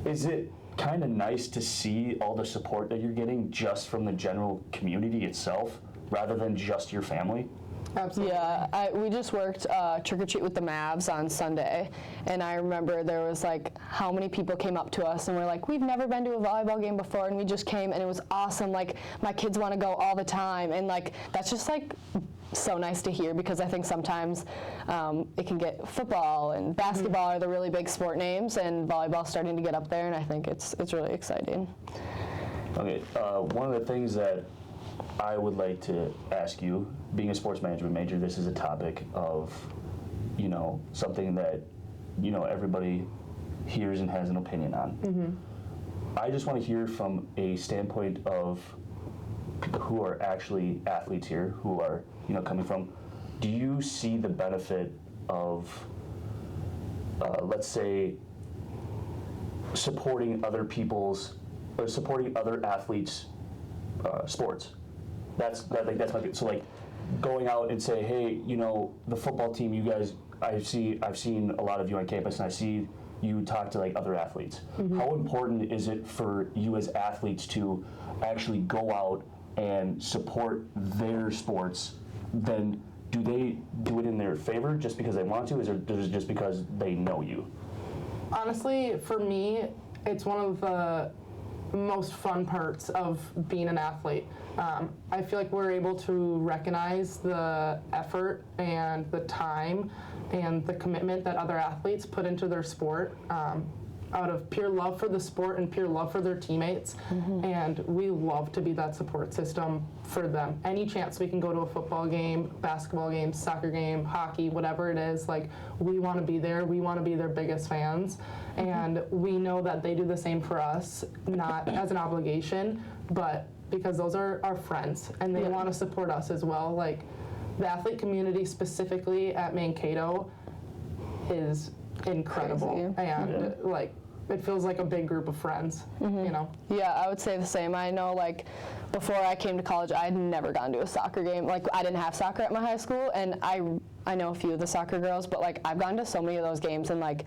Is it kind of nice to see all the support that you're getting just from the general community itself, rather than just your family? Absolutely. Yeah, we just worked Trick or Treat with the Mavs on Sunday, and I remember there was like how many people came up to us and were like, we've never been to a volleyball game before, and we just came and it was awesome. Like, my kids want to go all the time, and like that's just like so nice to hear, because I think sometimes it can get football and basketball are the really big sport names, and volleyball's starting to get up there, and I think it's really exciting. Okay, one of the things that I would like to ask you, being a sports management major, this is a topic of, something that, everybody hears and has an opinion on. I just want to hear from a standpoint of people who are actually athletes here, who are, coming from, do you see the benefit of, let's say, supporting other people's, or supporting other athletes' sports? That's my, so like going out and say, hey, the football team, you guys, I've seen a lot of you on campus, and I see you talk to like other athletes. How important is it for you as athletes to actually go out and support their sports? Then do they do it in their favor just because they want to, or is it just because they know you? Honestly, for me, it's one of the most fun parts of being an athlete. I feel like we're able to recognize the effort and the time and the commitment that other athletes put into their sport out of pure love for the sport and pure love for their teammates. And we love to be that support system for them. Any chance we can go to a football game, basketball game, soccer game, hockey, whatever it is, like, we want to be there. We want to be their biggest fans. And we know that they do the same for us, not as an obligation, but because those are our friends and they want to support us as well. Like, the athlete community specifically at Mankato is incredible. Crazy. And like, it feels like a big group of friends, Yeah, I would say the same. I know, like, before I came to college, I had never gone to a soccer game. Like, I didn't have soccer at my high school, and I know a few of the soccer girls, but like, I've gone to so many of those games, and like,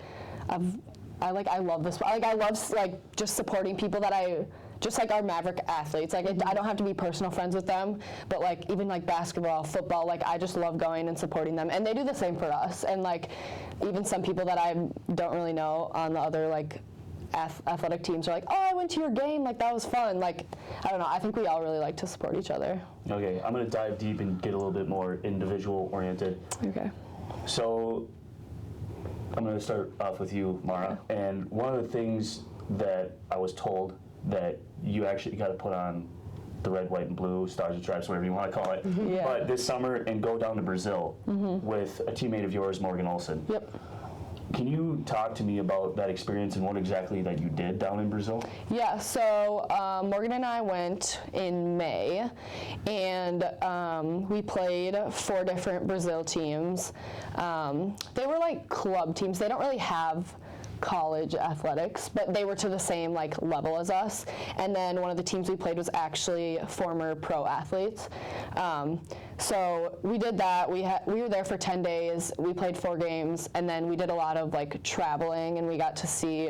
I love this. Like, I love like just supporting people that just like our Maverick athletes. Like, I don't have to be personal friends with them, but like, even like basketball, football, like, I just love going and supporting them, and they do the same for us. And like, even some people that I don't really know on the other like athletic teams are like, oh, I went to your game, like, that was fun. Like, I don't know, I think we all really like to support each other. Okay, I'm going to dive deep and get a little bit more individual oriented. Okay. So I'm going to start off with you, Mara. Okay. And one of the things that I was told that you actually got to put on the red, white, and blue, stars and stripes, whatever you want to call it, Yeah. but this summer and go down to Brazil with a teammate of yours, Morgan Olson. Yep. Can you talk to me about that experience and what exactly that you did down in Brazil? Yeah, so Morgan and I went in May, and we played 4 different Brazil teams. They were like club teams. They don't really have college athletics, but they were to the same like level as us. And then one of the teams we played was actually former pro athletes. So we did that. We were there for 10 days. We played 4 games, and then we did a lot of like traveling, and we got to see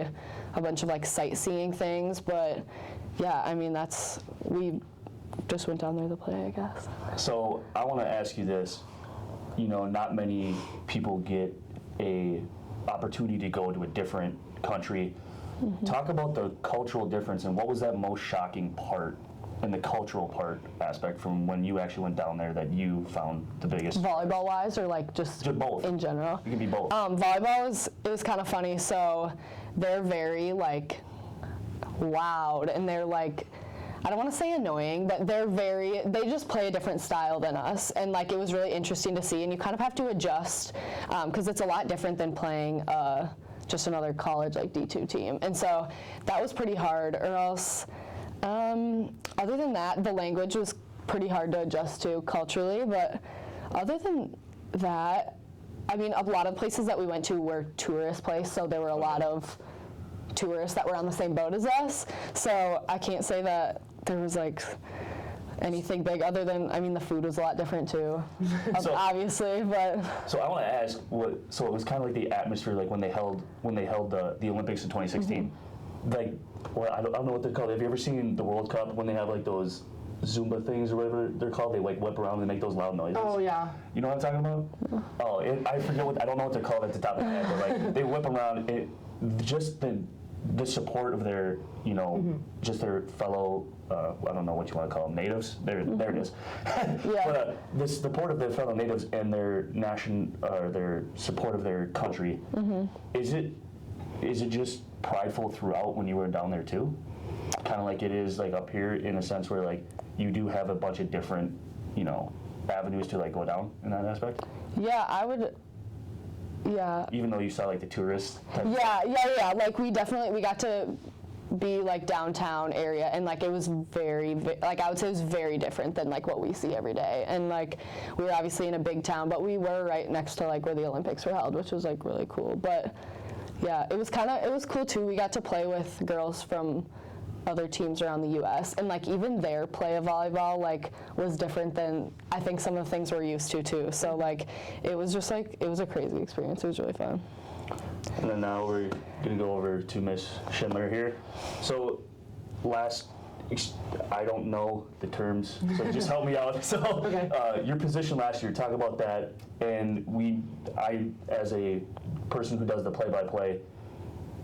a bunch of like sightseeing things. But yeah, I mean, we just went down there to play, I guess. So I want to ask you this. Not many people get a opportunity to go to a different country. Talk about the cultural difference, and what was that most shocking part in the cultural part aspect from when you actually went down there that you found the biggest? Volleyball wise, or like just both in general? It can be both. Volleyball it was kind of funny. So they're very like loud, and they're like, I don't want to say annoying, but they just play a different style than us, and like, it was really interesting to see, and you kind of have to adjust because it's a lot different than playing just another college like D2 team, and so that was pretty hard. Or else, other than that, the language was pretty hard to adjust to culturally, but other than that, I mean, a lot of places that we went to were tourist places, so there were a lot of tourists that were on the same boat as us, so I can't say that there was like anything big other than, I mean, the food was a lot different too, obviously, but. So I want to ask, so it was kind of like the atmosphere, like when they held the Olympics in 2016. Like, well, I don't know what they're called. Have you ever seen the World Cup when they have like those Zumba things or whatever they're called? They like whip around and make those loud noises. Oh yeah. You know what I'm talking about? Oh, I forget I don't know what they're called at the top of my head, but like they whip around. Just the support of their, just their fellow, I don't know what you want to call them, natives. There it is. Yeah. But the support of their fellow natives and their their support of their country. Is it just prideful throughout when you were down there too? Kind of like it is like up here in a sense where like you do have a bunch of different, avenues to like go down in that aspect. Yeah, I would. Yeah. Even though you saw like the tourists. Yeah. Like we got to be like downtown area, and like it was very, like I would say it was very different than like what we see every day. And like we were obviously in a big town, but we were right next to like where the Olympics were held, which was like really cool. But yeah, it was cool too. We got to play with girls from other teams around the U.S. and like even their play of volleyball like was different than I think some of the things we're used to too. So like it was just like it was a crazy experience. It was really fun. And then now we're gonna go over to Miss Schindler here. So I don't know the terms, so just help me out. So Okay. Your position last year, talk about that. And I as a person who does the play-by-play,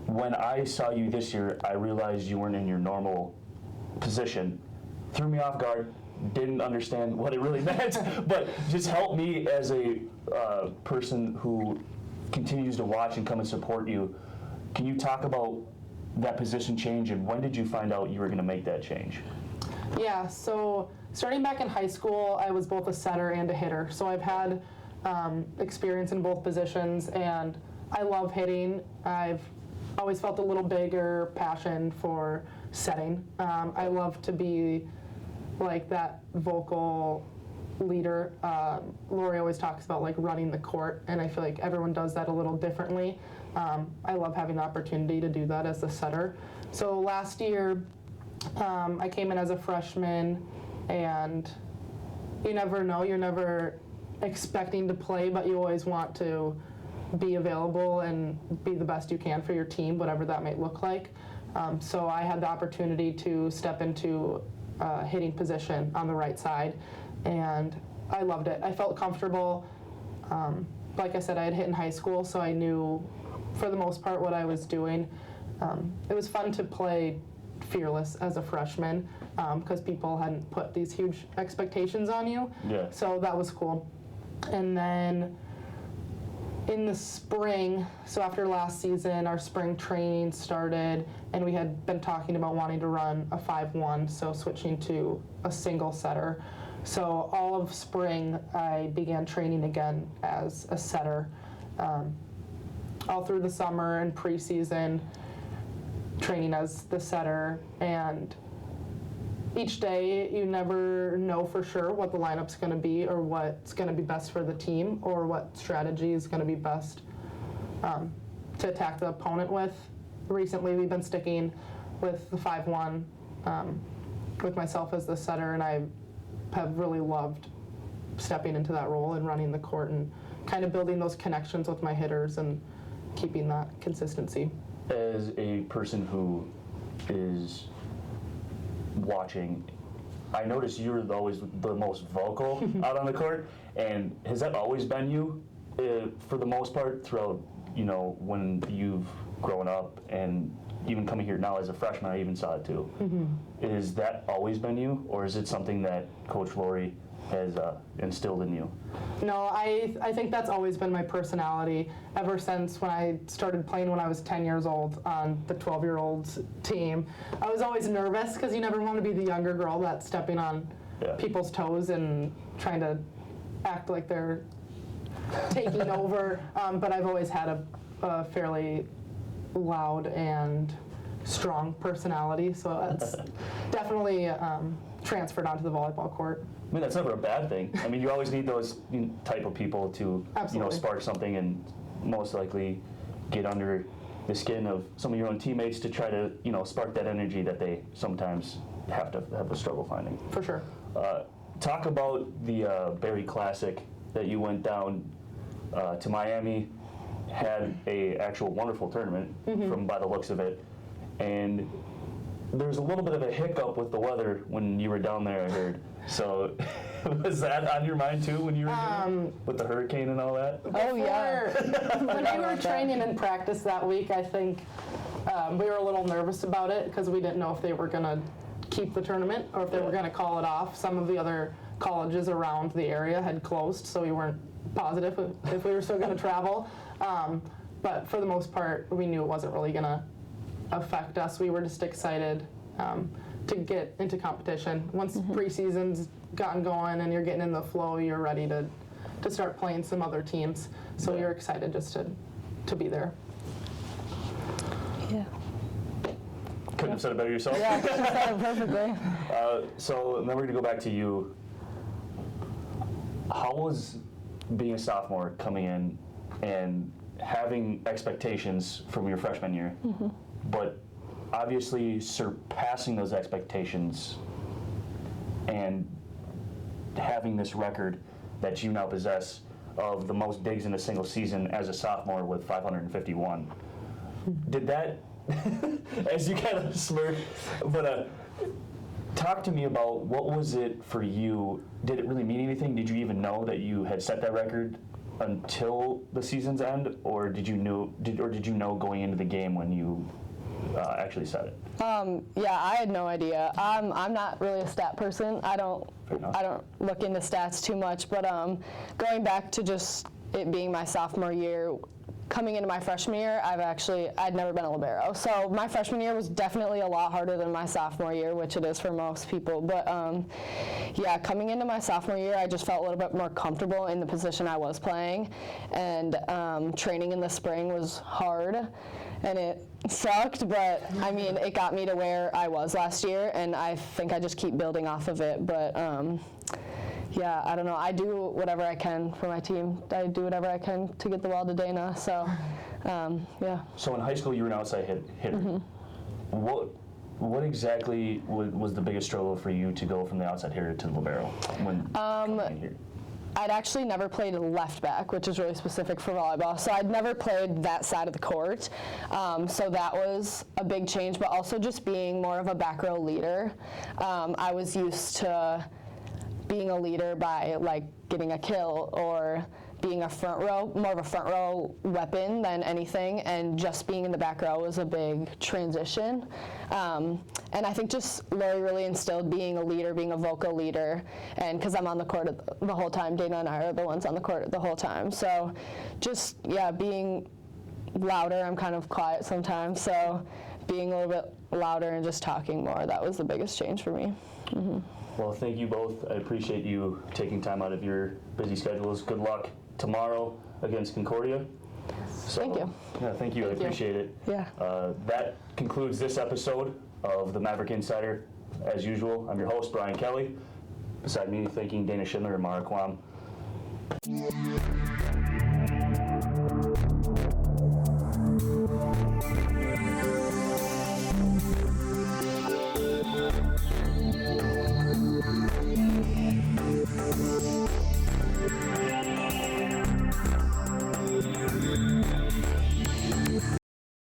when I saw you this year, I realized you weren't in your normal position. Threw me off guard, didn't understand what it really meant, but just help me as a person who continues to watch and come and support you. Can you talk about that position change, and when did you find out you were going to make that change? Yeah, so starting back in high school, I was both a setter and a hitter. So I've had experience in both positions, and I love hitting. I've always felt a little bigger passion for setting. I love to be like that vocal leader. Lori always talks about like running the court, and I feel like everyone does that a little differently. I love having the opportunity to do that as a setter. So last year, I came in as a freshman, and you never know, you're never expecting to play, but you always want to be available and be the best you can for your team, whatever that might look like. So I had the opportunity to step into a hitting position on the right side, and I loved it. I felt comfortable. Like I said, I had hit in high school, so I knew for the most part what I was doing. It was fun to play fearless as a freshman because people hadn't put these huge expectations on you. Yeah. So that was cool. And then in the spring, so after last season, our spring training started, and we had been talking about wanting to run a 5-1, so switching to a single setter. So all of spring, I began training again as a setter. All through the summer and preseason, training as the setter, and each day you never know for sure what the lineup's going to be or what's going to be best for the team or what strategy is going to be best to attack the opponent with. Recently we've been sticking with the 5-1 with myself as the setter, and I have really loved stepping into that role and running the court and kind of building those connections with my hitters and keeping that consistency. As a person who is watching, I noticed you were always the most vocal out on the court, and has that always been you for the most part throughout, when you've grown up, and even coming here now as a freshman, I even saw it too. Is that always been you, or is it something that Coach Lori has instilled in you? No, I think that's always been my personality ever since when I started playing when I was 10 years old on the 12-year-olds team. I was always nervous because you never want to be the younger girl that's stepping on people's toes and trying to act like they're taking over. But I've always had a fairly loud and strong personality, so that's definitely transferred onto the volleyball court. I mean, that's never a bad thing. I mean, you always need those type of people to, Absolutely. Spark something and most likely get under the skin of some of your own teammates to try to, spark that energy that they sometimes have a struggle finding. For sure. Talk about the Berry Classic that you went down to Miami, had a actual wonderful tournament from by the looks of it, and there's a little bit of a hiccup with the weather when you were down there, I heard. So was that on your mind too when you were doing, with the hurricane and all that? Oh yeah. When we were training and practice that week, I think we were a little nervous about it because we didn't know if they were going to keep the tournament or if they were going to call it off. Some of the other colleges around the area had closed, so we weren't positive if we were still going to travel. But for the most part, we knew it wasn't really going to affect us. We were just excited to get into competition. Once preseason's gotten going and you're getting in the flow, you're ready to start playing some other teams. So you're excited just to be there. Yeah. Couldn't have said it better yourself. Yeah, I couldn't have said it perfectly. So then we're going to go back to you. How was being a sophomore coming in and having expectations from your freshman year, but obviously surpassing those expectations and having this record that you now possess of the most digs in a single season as a sophomore with 551? Did that, as you kind of smirk, but talk to me about what was it for you? Did it really mean anything? Did you even know that you had set that record until the season's end, or did you know going into the game when you actually set it? Yeah, I had no idea. I'm not really a stat person. I don't look into stats too much, but going back to just it being my sophomore year, coming into my freshman year, I'd never been a libero. So my freshman year was definitely a lot harder than my sophomore year, which it is for most people. But yeah, coming into my sophomore year, I just felt a little bit more comfortable in the position I was playing. And training in the spring was hard, and it sucked, but I mean, it got me to where I was last year, and I think I just keep building off of it. But yeah, I don't know. I do whatever I can for my team. I do whatever I can to get the ball to Dana. So, yeah. So in high school, you were an outside hitter. What exactly was the biggest struggle for you to go from the outside hitter to the libero when coming in here? I'd actually never played left back, which is really specific for volleyball. So I'd never played that side of the court. So that was a big change, but also just being more of a back row leader. I was used to being a leader by like getting a kill or being a front row, more of a front row weapon than anything, and just being in the back row was a big transition. And I think just Lori really instilled being a leader, being a vocal leader, and because I'm on the court the whole time, Dana and I are the ones on the court the whole time. So just, yeah, being louder. I'm kind of quiet sometimes, so being a little bit louder and just talking more, that was the biggest change for me. Well, thank you both. I appreciate you taking time out of your busy schedules. Good luck tomorrow against Concordia. So, Thank you. Yeah, thank you. I appreciate it. Yeah. That concludes this episode of the Maverick Insider. As usual, I'm your host, Brian Kelly. Beside me, thanking Dana Schindler and Mara Kwam.